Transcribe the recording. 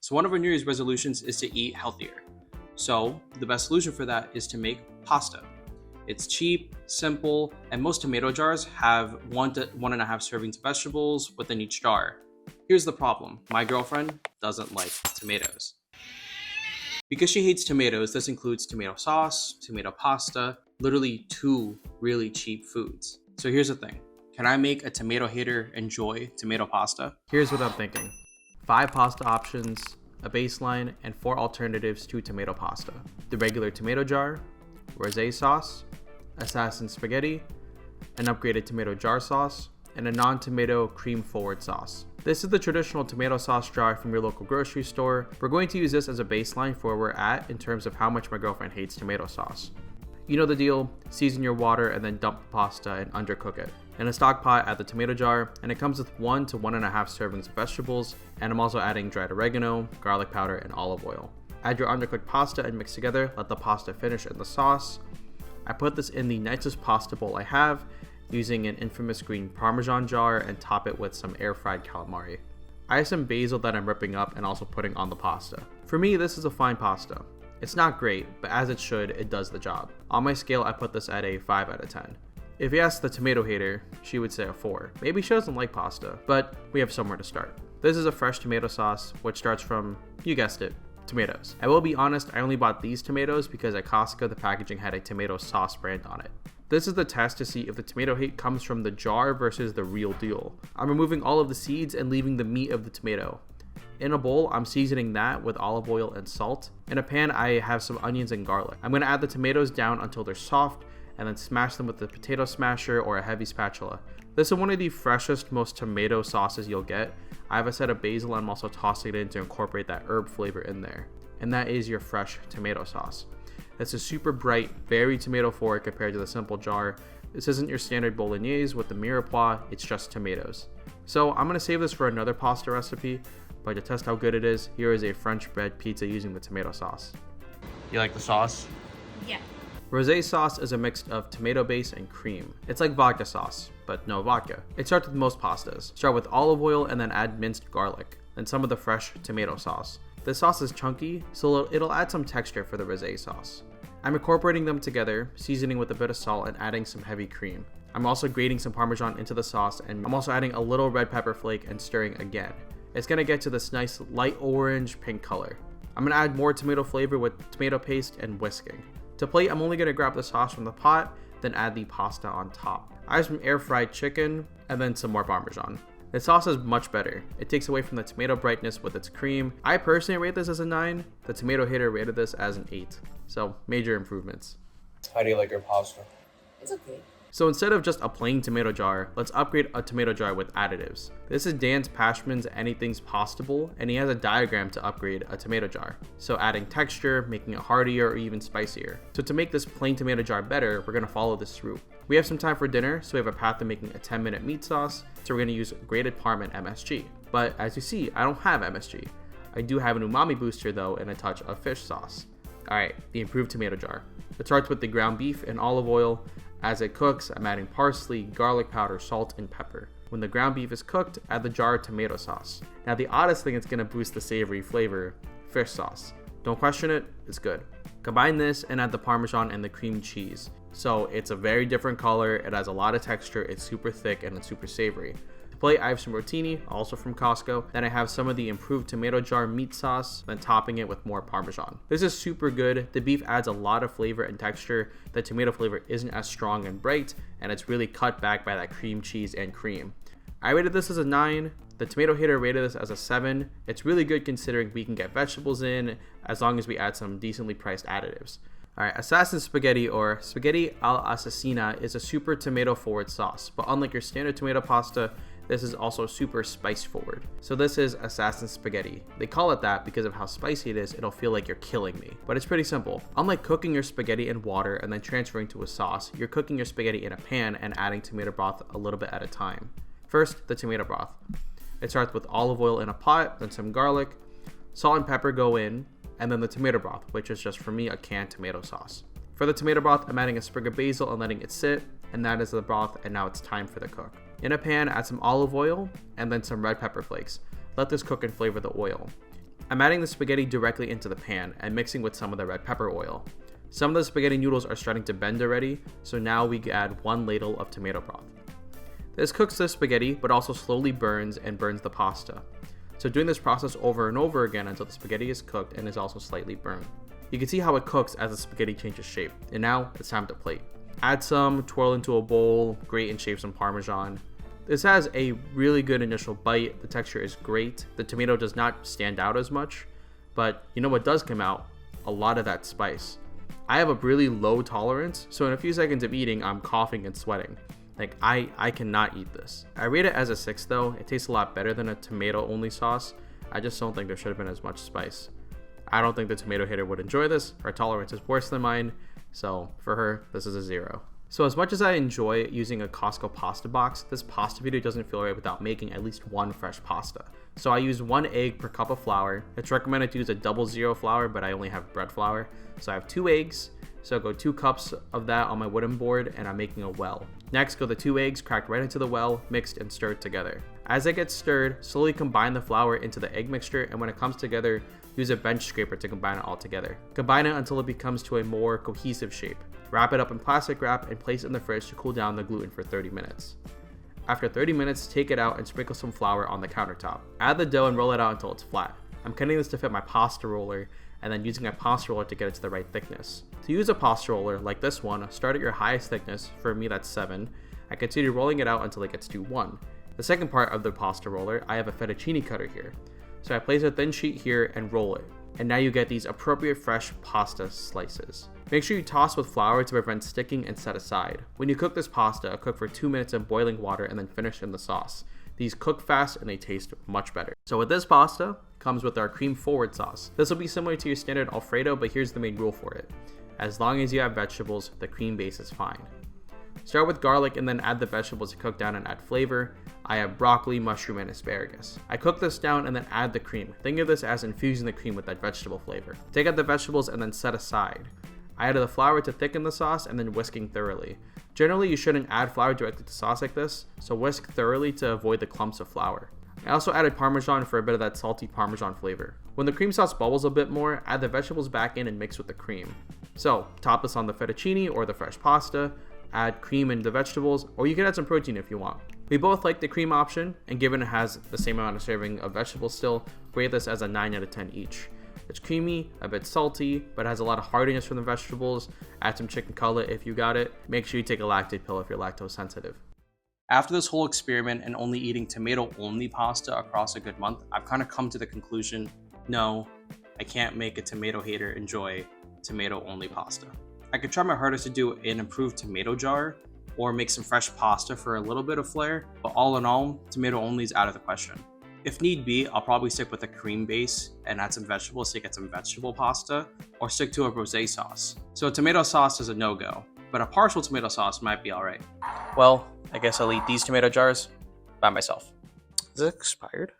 So one of our New Year's resolutions is to eat healthier. So the best solution for that is to make pasta. It's cheap, simple, and most tomato jars have 1 to 1.5 servings of vegetables within each jar. Here's the problem. My girlfriend doesn't like tomatoes. Because she hates tomatoes, this includes tomato sauce, tomato pasta, literally 2 really cheap foods. So here's the thing. Can I make a tomato hater enjoy tomato pasta? Here's what I'm thinking. 5 pasta options, a baseline, and 4 alternatives to tomato pasta. The regular tomato jar, rosé sauce, assassin spaghetti, an upgraded tomato jar sauce, and a non-tomato cream forward sauce. This is the traditional tomato sauce jar from your local grocery store. We're going to use this as a baseline for where we're at in terms of how much my girlfriend hates tomato sauce. You know the deal, season your water and then dump the pasta and undercook it. In a stock pot, add the tomato jar, and it comes with 1 to 1.5 servings of vegetables, and I'm also adding dried oregano, garlic powder, and olive oil. Add your undercooked pasta and mix together, let the pasta finish in the sauce. I put this in the nicest pasta bowl I have, using an infamous green parmesan jar, and top it with some air-fried calamari. I have some basil that I'm ripping up and also putting on the pasta. For me, this is a fine pasta. It's not great, but as it should, it does the job. On my scale, I put this at a 5 out of 10. If you ask the tomato hater, she would say a 4. Maybe she doesn't like pasta, but we have somewhere to start. This is a fresh tomato sauce, which starts from, you guessed it, tomatoes. I will be honest, I only bought these tomatoes because at Costco the packaging had a tomato sauce brand on it. This is the test to see if the tomato hate comes from the jar versus the real deal. I'm removing all of the seeds and leaving the meat of the tomato. In a bowl, I'm seasoning that with olive oil and salt. In a pan, I have some onions and garlic. I'm going to add the tomatoes down until they're soft and then smash them with a potato smasher or a heavy spatula. This is one of the freshest, most tomato sauces you'll get. I have a set of basil and I'm also tossing it in to incorporate that herb flavor in there. And that is your fresh tomato sauce. This is super bright, very tomato forward compared to the simple jar. This isn't your standard bolognese with the mirepoix, it's just tomatoes. So I'm going to save this for another pasta recipe, but to test how good it is, here is a French bread pizza using the tomato sauce. You like the sauce? Yeah. Rosé sauce is a mix of tomato base and cream. It's like vodka sauce, but no vodka. It starts with most pastas. Start with olive oil and then add minced garlic, then some of the fresh tomato sauce. This sauce is chunky, so it'll add some texture for the rosé sauce. I'm incorporating them together, seasoning with a bit of salt and adding some heavy cream. I'm also grating some parmesan into the sauce, and I'm also adding a little red pepper flake and stirring again. It's gonna get to this nice light orange pink color. I'm gonna add more tomato flavor with tomato paste and whisking. To plate, I'm only gonna grab the sauce from the pot, then add the pasta on top. I have some air fried chicken and then some more parmesan. The sauce is much better. It takes away from the tomato brightness with its cream. I personally rate this as a 9. The tomato hater rated this as an 8. So major improvements. How do you like your pasta? It's okay. So instead of just a plain tomato jar, let's upgrade a tomato jar with additives. This is Dan's Pashman's Anything's Possible, and he has a diagram to upgrade a tomato jar. So adding texture, making it heartier or even spicier. So to make this plain tomato jar better, we're gonna follow this through. We have some time for dinner, so we have a path to making a 10-minute meat sauce, so we're gonna use grated parm and MSG. But as you see, I don't have MSG. I do have an umami booster though, and a touch of fish sauce. Alright, the improved tomato jar. It starts with the ground beef and olive oil. As it cooks, I'm adding parsley, garlic powder, salt, and pepper. When the ground beef is cooked, add the jar of tomato sauce. Now the oddest thing that's going to boost the savory flavor, fish sauce. Don't question it, it's good. Combine this and add the parmesan and the cream cheese. So it's a very different color, it has a lot of texture, it's super thick, and it's super savory. To plate, I have some rotini, also from Costco. Then I have some of the improved tomato jar meat sauce, then topping it with more parmesan. This is super good. The beef adds a lot of flavor and texture. The tomato flavor isn't as strong and bright, and it's really cut back by that cream cheese and cream. I rated this as a 9. The tomato hater rated this as a 7. It's really good considering we can get vegetables in as long as we add some decently priced additives. Alright, assassin spaghetti or spaghetti all'assassina is a super tomato forward sauce, but unlike your standard tomato pasta, this is also super spice forward. So this is assassin spaghetti. They call it that because of how spicy it is, it'll feel like you're killing me. But it's pretty simple. Unlike cooking your spaghetti in water and then transferring to a sauce, you're cooking your spaghetti in a pan and adding tomato broth a little bit at a time. First, the tomato broth. It starts with olive oil in a pot, then some garlic, salt and pepper go in, and then the tomato broth, which is just for me a canned tomato sauce. For the tomato broth, I'm adding a sprig of basil and letting it sit, and that is the broth, and now it's time for the cook. In a pan, add some olive oil and then some red pepper flakes. Let this cook and flavor the oil. I'm adding the spaghetti directly into the pan and mixing with some of the red pepper oil. Some of the spaghetti noodles are starting to bend already, so now we add 1 ladle of tomato broth. This cooks the spaghetti, but also slowly burns the pasta. So doing this process over and over again until the spaghetti is cooked and is also slightly burned. You can see how it cooks as the spaghetti changes shape. And now it's time to plate. Add some, twirl into a bowl, grate and shave some parmesan. This has a really good initial bite. The texture is great. The tomato does not stand out as much, but you know what does come out? A lot of that spice. I have a really low tolerance, so in a few seconds of eating, I'm coughing and sweating. Like, I cannot eat this. I rate it as a 6 though. It tastes a lot better than a tomato only sauce. I just don't think there should have been as much spice. I don't think the tomato hater would enjoy this. Her tolerance is worse than mine, so for her, this is a 0. So as much as I enjoy using a Costco pasta box, this pasta video doesn't feel right without making at least one fresh pasta. So I use 1 egg per cup of flour. It's recommended to use a 00 flour, but I only have bread flour. So I have 2 eggs. So I go 2 cups of that on my wooden board, and I'm making a well. Next, go the 2 eggs cracked right into the well, mixed and stirred together. As it gets stirred, slowly combine the flour into the egg mixture, and when it comes together, use a bench scraper to combine it all together. Combine it until it becomes to a more cohesive shape. Wrap it up in plastic wrap and place it in the fridge to cool down the gluten for 30 minutes. After 30 minutes, take it out and sprinkle some flour on the countertop. Add the dough and roll it out until it's flat. I'm cutting this to fit my pasta roller and then using my pasta roller to get it to the right thickness. To use a pasta roller like this one, start at your highest thickness, for me that's 7, and continue rolling it out until it gets to 1. The second part of the pasta roller, I have a fettuccine cutter here. So I place a thin sheet here and roll it. And now you get these appropriate fresh pasta slices. Make sure you toss with flour to prevent sticking and set aside. When you cook this pasta, cook for 2 minutes in boiling water and then finish in the sauce. These cook fast and they taste much better. So with this pasta, comes with our cream forward sauce. This will be similar to your standard Alfredo, but here's the main rule for it. As long as you have vegetables, the cream base is fine. Start with garlic and then add the vegetables to cook down and add flavor. I have broccoli, mushroom, and asparagus. I cook this down and then add the cream. Think of this as infusing the cream with that vegetable flavor. Take out the vegetables and then set aside. I added the flour to thicken the sauce and then whisking thoroughly. Generally, you shouldn't add flour directly to sauce like this, so whisk thoroughly to avoid the clumps of flour. I also added parmesan for a bit of that salty parmesan flavor. When the cream sauce bubbles a bit more, add the vegetables back in and mix with the cream. So, top this on the fettuccine or the fresh pasta, add cream and the vegetables, or you can add some protein if you want. We both like the cream option, and given it has the same amount of serving of vegetables still, rate this as a 9 out of 10 each. It's creamy, a bit salty, but has a lot of hardiness from the vegetables. Add some chicken cutlet if you got it. Make sure you take a lactate pill if you're lactose sensitive. After this whole experiment and only eating tomato-only pasta across a good month, I've kind of come to the conclusion, no, I can't make a tomato hater enjoy tomato-only pasta. I could try my hardest to do an improved tomato jar or make some fresh pasta for a little bit of flair, but all in all, tomato-only is out of the question. If need be, I'll probably stick with a cream base and add some vegetables to get some vegetable pasta, or stick to a rosé sauce. So a tomato sauce is a no-go, but a partial tomato sauce might be alright. Well, I guess I'll eat these tomato jars by myself. Is it expired?